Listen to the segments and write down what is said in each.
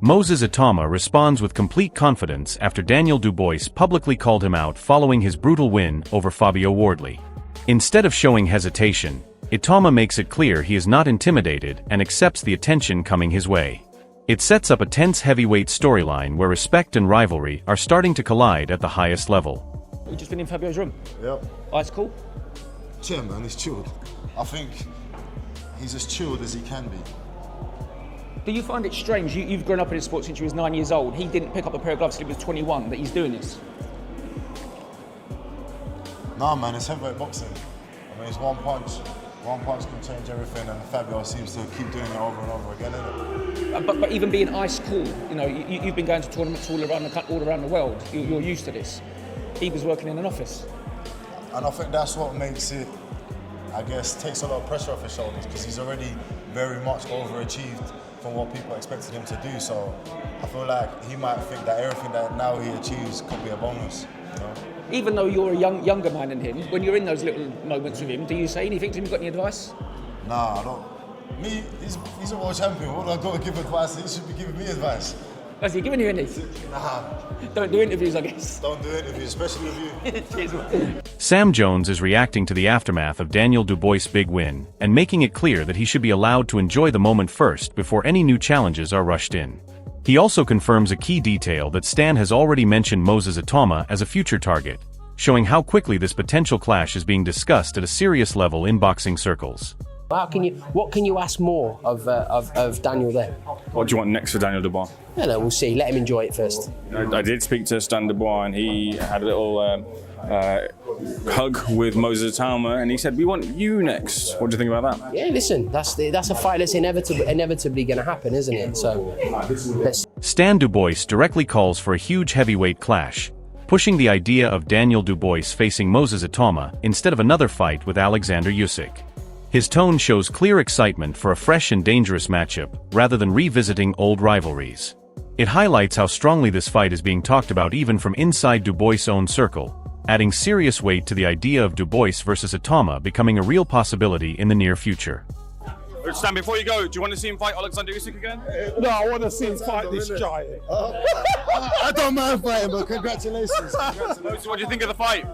Moses Itauma responds with complete confidence after Daniel Dubois publicly called him out following his brutal win over Fabio Wardley. Instead of showing hesitation, Itauma makes it clear he is not intimidated and accepts the attention coming his way. It sets up a tense heavyweight storyline where respect and rivalry are starting to collide at the highest level. We've just been in Fabio's room. Yep. Ice cool? Chill, man, he's chilled. I think he's as chilled as he can be. Do you find it strange? You've grown up in sport since you was 9 years old. He didn't pick up a pair of gloves until he was 21, that he's doing this. Nah, man, it's heavyweight boxing. I mean, it's one punch. One punch can change everything, and Fabio seems to keep doing it over and over again, isn't it? But even being ice cool, you know, you've been going to tournaments all around the world. You're used to this. He was working in an office. And I think that's what makes it, I guess, takes a lot of pressure off his shoulders, because he's already very much overachieved from what people expected him to do. So I feel like he might think that everything that now he achieves could be a bonus, you know? Even though you're a younger man than him, when you're in those little moments with him, do you say anything to him? You got any advice? Nah, I don't. Me, he's a world champion. What do I got to give advice? He should be giving me advice. Has he given you any? Nah. Don't do interviews, I guess. Don't do interviews, especially with you. Cheers, man. Sam Jones is reacting to the aftermath of Daniel Dubois' big win and making it clear that he should be allowed to enjoy the moment first before any new challenges are rushed in. He also confirms a key detail that Stan has already mentioned Moses Itauma as a future target, showing how quickly this potential clash is being discussed at a serious level in boxing circles. What can you ask more of Daniel there? What do you want next for Daniel Dubois? I know, we'll see. Let him enjoy it first. I did speak to Stan Dubois, and he had a little hug with Moses Itauma, and he said, "We want you next." What do you think about that? Yeah, listen, that's a fight that's inevitably going to happen, isn't it? So, let's. Stan Dubois directly calls for a huge heavyweight clash, pushing the idea of Daniel Dubois facing Moses Itauma instead of another fight with Alexander Usyk. His tone shows clear excitement for a fresh and dangerous matchup, rather than revisiting old rivalries. It highlights how strongly this fight is being talked about even from inside Dubois' own circle, adding serious weight to the idea of Dubois versus Itauma becoming a real possibility in the near future. Stan, before you go, do you want to see him fight Alexander Usyk again? No, I want to see him fight this giant. I don't mind fighting, but congratulations. Moses, what do you think of the fight?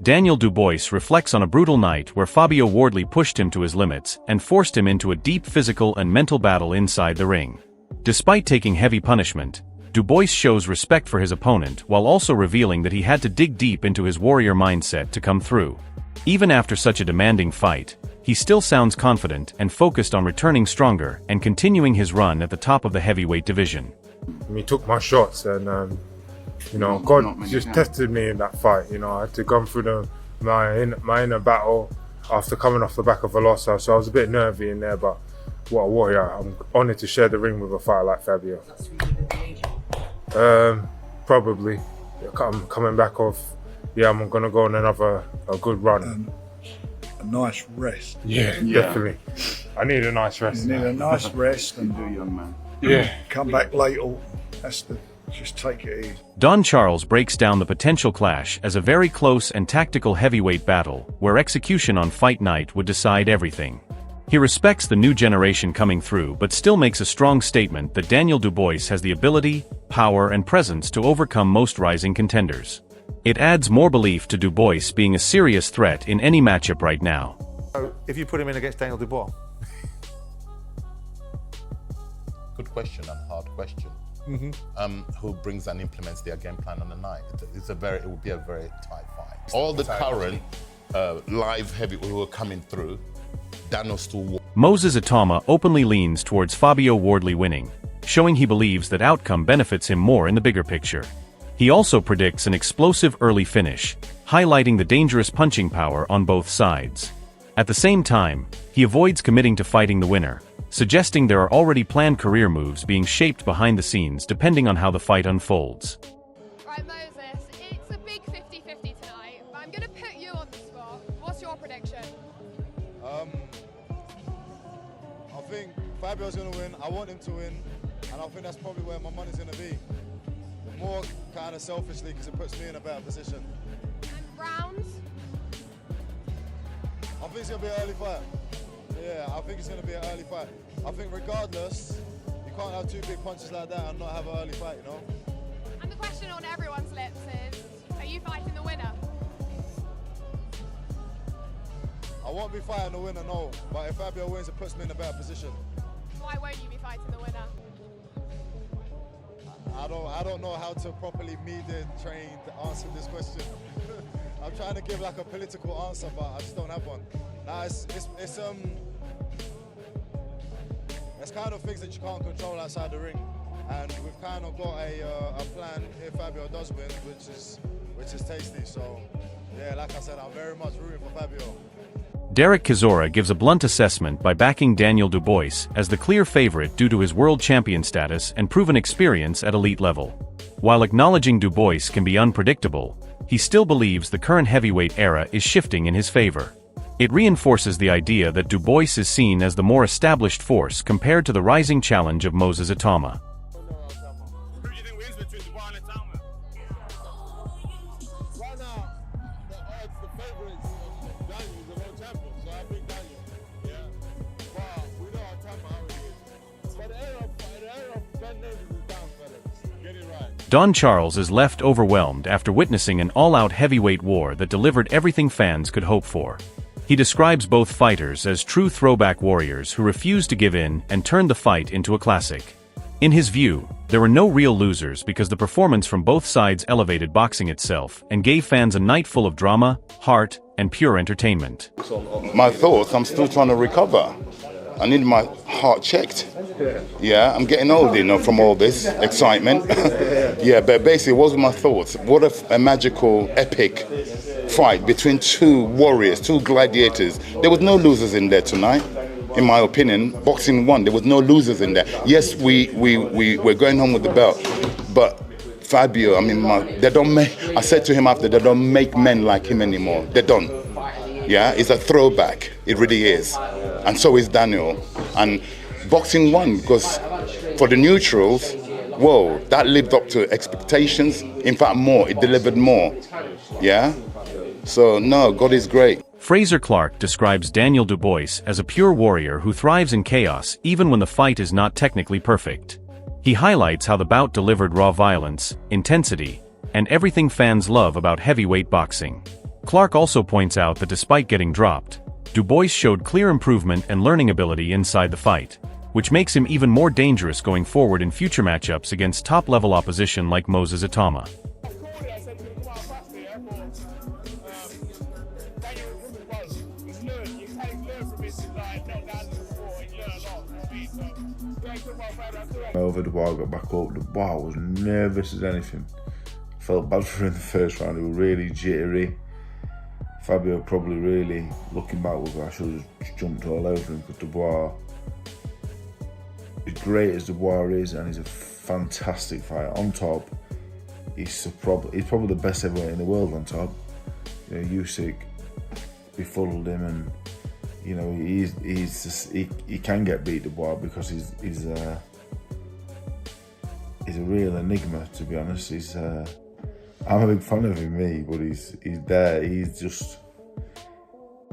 Daniel Dubois reflects on a brutal night where Fabio Wardley pushed him to his limits and forced him into a deep physical and mental battle inside the ring. Despite taking heavy punishment, Dubois shows respect for his opponent while also revealing that he had to dig deep into his warrior mindset to come through. Even after such a demanding fight, he still sounds confident and focused on returning stronger and continuing his run at the top of the heavyweight division. He took my shots and God just tested me in that fight. I had to go through my inner battle after coming off the back of a loss. So I was a bit nervy in there, but what a warrior. I'm honoured to share the ring with a fighter like Fabio. Probably. I'm coming back off. Yeah, I'm going to go on a good run. A nice rest. Yeah, definitely. I need a nice rest. You need a nice rest and do, young man. Yeah. Come back later. Just take it easy. Don Charles breaks down the potential clash as a very close and tactical heavyweight battle, where execution on fight night would decide everything. He respects the new generation coming through but still makes a strong statement that Daniel Dubois has the ability, power and presence to overcome most rising contenders. It adds more belief to Dubois being a serious threat in any matchup right now. So, if you put him in against Daniel Dubois? Good question and hard question. Who brings and implements their game plan on the night? It would be a very tight fight. All the current live heavyweights who are coming through, Daniel still. Moses Itauma openly leans towards Fabio Wardley winning, showing he believes that outcome benefits him more in the bigger picture. He also predicts an explosive early finish, highlighting the dangerous punching power on both sides. At the same time, he avoids committing to fighting the winner, suggesting there are already planned career moves being shaped behind the scenes depending on how the fight unfolds. Right, Moses, it's a big 50-50 tonight, but I'm going to put you on the spot. What's your prediction? I think Fabio's going to win. I want him to win, and I think that's probably where my money's going to be. More kind of selfishly because it puts me in a better position. And rounds? I think it's going to be an early fight. Yeah, I think it's going to be an early fight. I think regardless, you can't have two big punches like that and not have an early fight, you know? And the question on everyone's lips is, are you fighting the winner? I won't be fighting the winner, no. But if Fabio wins, it puts me in a better position. Why won't you be fighting the winner? I don't know how to properly media train to answer this question. I'm trying to give like a political answer, but I just don't have one. Nah, it's kind of things that you can't control outside the ring, and we've kind of got a plan if Fabio does win, which is tasty. So yeah, like I said, I'm very much rooting for Fabio. Derek Chisora gives a blunt assessment by backing Daniel Dubois as the clear favorite due to his world champion status and proven experience at elite level. While acknowledging Dubois can be unpredictable, he still believes the current heavyweight era is shifting in his favor. It reinforces the idea that Dubois is seen as the more established force compared to the rising challenge of Moses Itauma. Who do you think wins between Dubois and Itauma? Right now, the odds, the favourites, Daniel, the world champion, so I pick Daniel. Yeah. But we know Itauma how it is. But the era of Ben Davies is down, fellas. Get it right. Don Charles is left overwhelmed after witnessing an all-out heavyweight war that delivered everything fans could hope for. He describes both fighters as true throwback warriors who refused to give in and turned the fight into a classic. In his view, there were no real losers because the performance from both sides elevated boxing itself and gave fans a night full of drama, heart, and pure entertainment. My thoughts, I'm still trying to recover. I need my heart checked. Yeah, I'm getting old, you know, from all this excitement. Yeah, but basically, what were my thoughts? What a magical, epic fight between two warriors, two gladiators. There was no losers in there tonight, in my opinion. Boxing won. There was no losers in there. Yes, we're going home with the belt, but Fabio, I mean, they don't make. I said to him after, they don't make men like him anymore. They don't. Yeah, it's a throwback. It really is, and so is Daniel. And boxing won because for the neutrals, whoa, that lived up to expectations. In fact, more. It delivered more. Yeah. So, no, God is great. Fraser Clark describes Daniel Dubois as a pure warrior who thrives in chaos even when the fight is not technically perfect. He highlights how the bout delivered raw violence, intensity, and everything fans love about heavyweight boxing. Clark also points out that despite getting dropped, Dubois showed clear improvement and learning ability inside the fight, which makes him even more dangerous going forward in future matchups against top-level opposition like Moses Itauma. Over Dubois, got back up. Dubois was nervous as anything. Felt bad for him in the first round. He was really jittery. Fabio probably really, looking back, I should have just jumped all over him, because Dubois, as great as Dubois is, and he's a fantastic fighter. On top, he's probably the best heavyweight in the world on top. You know, Usyk befuddled him, and you know he can get beat Dubois because he's a real enigma, to be honest. I'm a big fan of him, but he's there. He's just.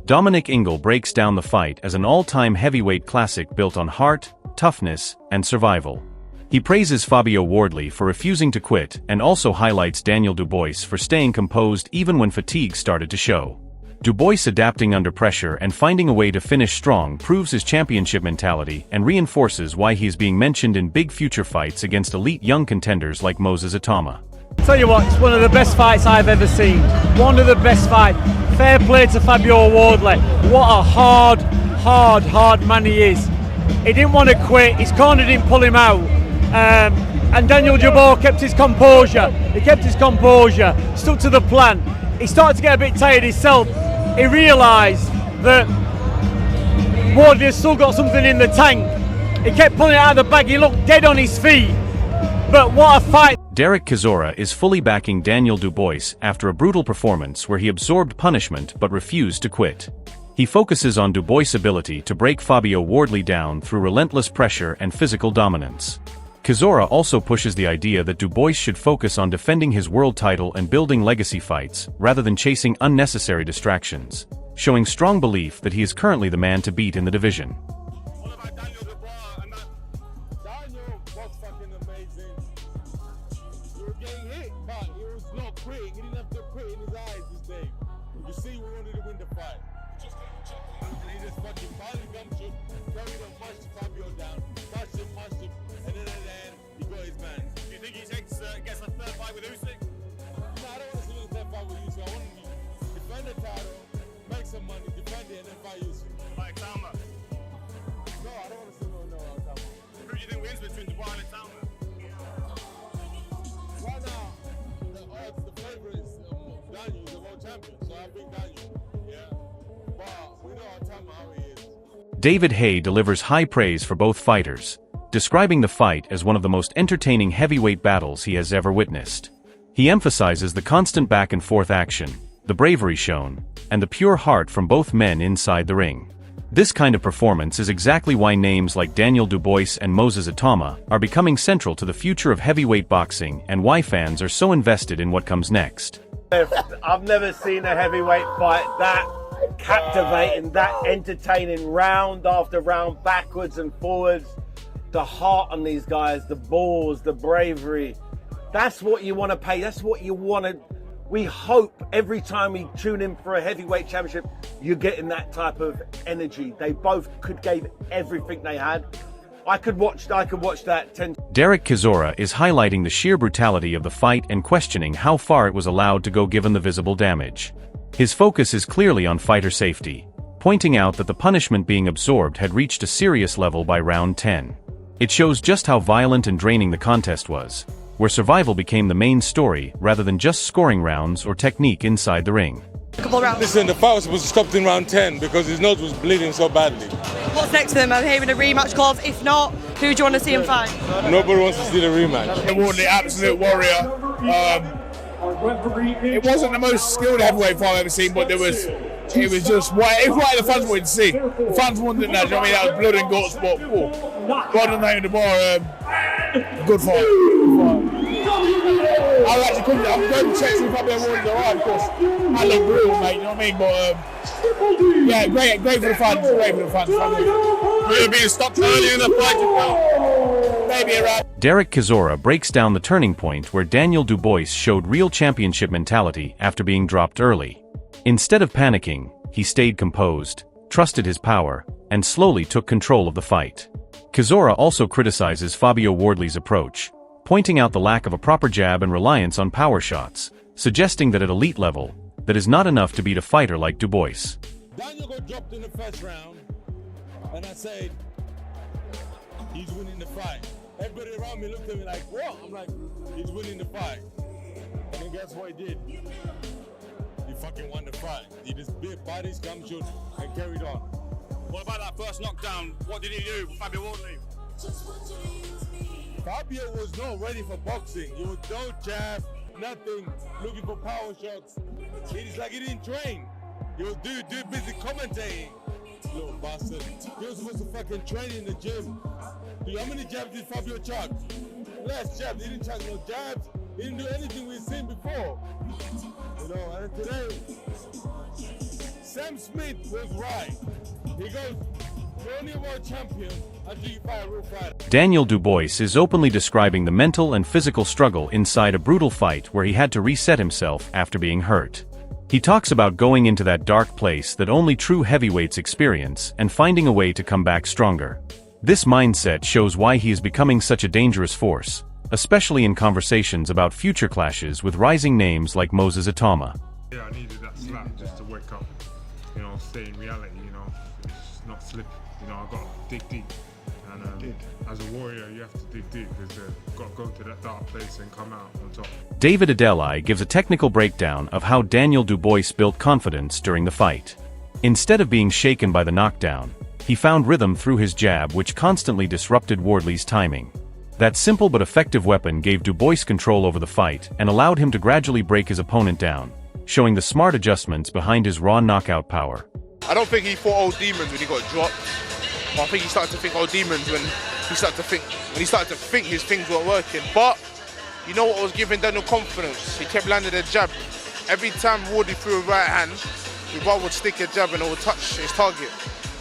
Dominic Ingle breaks down the fight as an all-time heavyweight classic built on heart, toughness, and survival. He praises Fabio Wardley for refusing to quit and also highlights Daniel Dubois for staying composed even when fatigue started to show. Dubois adapting under pressure and finding a way to finish strong proves his championship mentality and reinforces why he is being mentioned in big future fights against elite young contenders like Moses Itauma. Tell you what, it's one of the best fights I've ever seen. One of the best fights. Fair play to Fabio Wardley. What a hard man he is. He didn't want to quit. His corner didn't pull him out. And Daniel Dubois kept his composure. He kept his composure, stuck to the plan. He started to get a bit tired himself. He realised that Wardley has still got something in the tank, He kept pulling it out of the bag. He looked dead on his feet. But what a fight. Derek Chisora is fully backing Daniel Dubois after a brutal performance where he absorbed punishment but refused to quit. He focuses on Dubois' ability to break Fabio Wardley down through relentless pressure and physical dominance. Chisora also pushes the idea that Dubois should focus on defending his world title and building legacy fights, rather than chasing unnecessary distractions, showing strong belief that he is currently the man to beat in the division. Who do you think wins between Dubois and Itauma? Right now, the odds, the favourite is Daniel, the world champion. So I think Daniel, yeah. But we know Itauma how he is. David Haye delivers high praise for both fighters, describing the fight as one of the most entertaining heavyweight battles he has ever witnessed. He emphasizes the constant back-and-forth action, the bravery shown, and the pure heart from both men inside the ring. This kind of performance is exactly why names like Daniel Dubois and Moses Itauma are becoming central to the future of heavyweight boxing and why fans are so invested in what comes next. I've never seen a heavyweight fight that captivating, that entertaining, round after round, backwards and forwards. The heart on these guys, the balls, the bravery. That's what you want to pay. That's what you want to. We hope every time we tune in for a heavyweight championship, you're getting that type of energy. They both gave everything they had. I could watch that 10. Derek Chisora is highlighting the sheer brutality of the fight and questioning how far it was allowed to go given the visible damage. His focus is clearly on fighter safety, pointing out that the punishment being absorbed had reached a serious level by round 10. It shows just how violent and draining the contest was, where survival became the main story rather than just scoring rounds or technique inside the ring. Listen, the fight was supposed to stop in round 10 because his nose was bleeding so badly. What's next for them? I'm hearing a rematch calls. If not, who do you want to see him fight? Nobody wants to see the rematch. Wardley, absolute warrior. It wasn't the most skilled heavyweight fight I've ever seen, but it was just what the fans wanted to see. The fans wanted that. You know what I mean? That was blood and guts, but well done, Daniel Dubois. Good fight. I'll actually come. I'm going to check see if Fabio Wardley's alright, of course. I look brutal, mate. You know what I mean? But yeah, great for the fans. Great for the fans. Could have been stopped early in the fight, you know? Maybe around. Derek Chisora breaks down the turning point where Daniel Dubois showed real championship mentality after being dropped early. Instead of panicking, he stayed composed, trusted his power, and slowly took control of the fight. Chisora also criticizes Fabio Wardley's approach, pointing out the lack of a proper jab and reliance on power shots, suggesting that at elite level, that is not enough to beat a fighter like Dubois. Daniel got dropped in the first round, and I said, he's winning the fight. Everybody around me looked at me like, what? I'm like, he's winning the fight. And then guess what he did? He fucking won the fight. He just bit bodies, gumshoe, and carried on. What about that first knockdown? What did he do, Fabio Wardley? Fabio was not ready for boxing. He was no jab, nothing, looking for power shots. It's like he didn't train. He was too busy commentating. Little bastard. He was supposed to fucking train in the gym. Dude, how many jabs did Fabio chuck? Less jabs. He didn't chuck no jabs. He didn't do anything we've seen before. You know, and today, Sam Smith was right. He goes, you're only a world champion until you fight a real fighter. Daniel Dubois is openly describing the mental and physical struggle inside a brutal fight where he had to reset himself after being hurt. He talks about going into that dark place that only true heavyweights experience and finding a way to come back stronger. This mindset shows why he is becoming such a dangerous force, especially in conversations about future clashes with rising names like Moses Itauma. Yeah, I needed that slap just to wake up, you know, stay in reality, you know, just not slip. You know, I've got to dig deep. And as a warrior, you have to dig deep because you've got to go to that dark place and come out on top. David Adelai gives a technical breakdown of how Daniel Dubois built confidence during the fight. Instead of being shaken by the knockdown, He found rhythm through his jab, which constantly disrupted Wardley's timing. That simple but effective weapon gave Dubois control over the fight and allowed him to gradually break his opponent down, showing the smart adjustments behind his raw knockout power. I don't think he fought old demons when he got dropped. I think he started to think old demons when he started to think his things weren't working. But you know what was giving Daniel confidence? He kept landing a jab. Every time Wardley threw a right hand, Dubois would stick a jab and it would touch his target.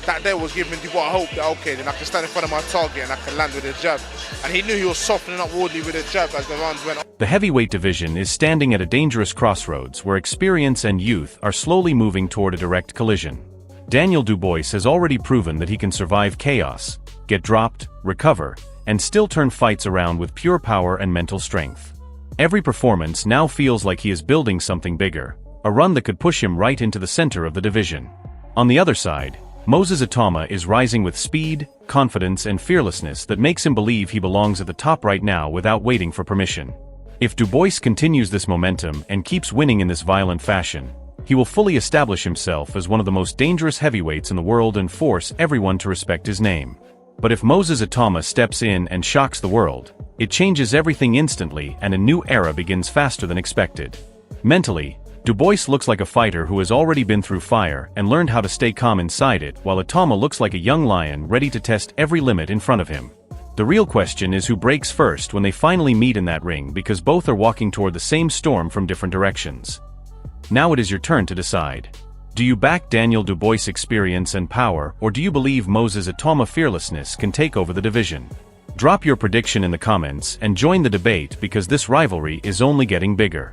That there was giving Dubois hope that, okay, then I can stand in front of my target and I can land with a jab. And he knew he was softening up Wardley with a jab as the rounds went on. The heavyweight division is standing at a dangerous crossroads where experience and youth are slowly moving toward a direct collision. Daniel Dubois has already proven that he can survive chaos, get dropped, recover, and still turn fights around with pure power and mental strength. Every performance now feels like he is building something bigger, a run that could push him right into the center of the division. On the other side, Moses Itauma is rising with speed, confidence, and fearlessness that makes him believe he belongs at the top right now without waiting for permission. If Dubois continues this momentum and keeps winning in this violent fashion, he will fully establish himself as one of the most dangerous heavyweights in the world and force everyone to respect his name. But if Moses Itauma steps in and shocks the world, it changes everything instantly and a new era begins faster than expected. Mentally, Dubois looks like a fighter who has already been through fire and learned how to stay calm inside it, while Itauma looks like a young lion ready to test every limit in front of him. The real question is who breaks first when they finally meet in that ring, because both are walking toward the same storm from different directions. Now it is your turn to decide. Do you back Daniel Dubois' experience and power, or do you believe Moses Itauma fearlessness can take over the division? Drop your prediction in the comments and join the debate, because this rivalry is only getting bigger.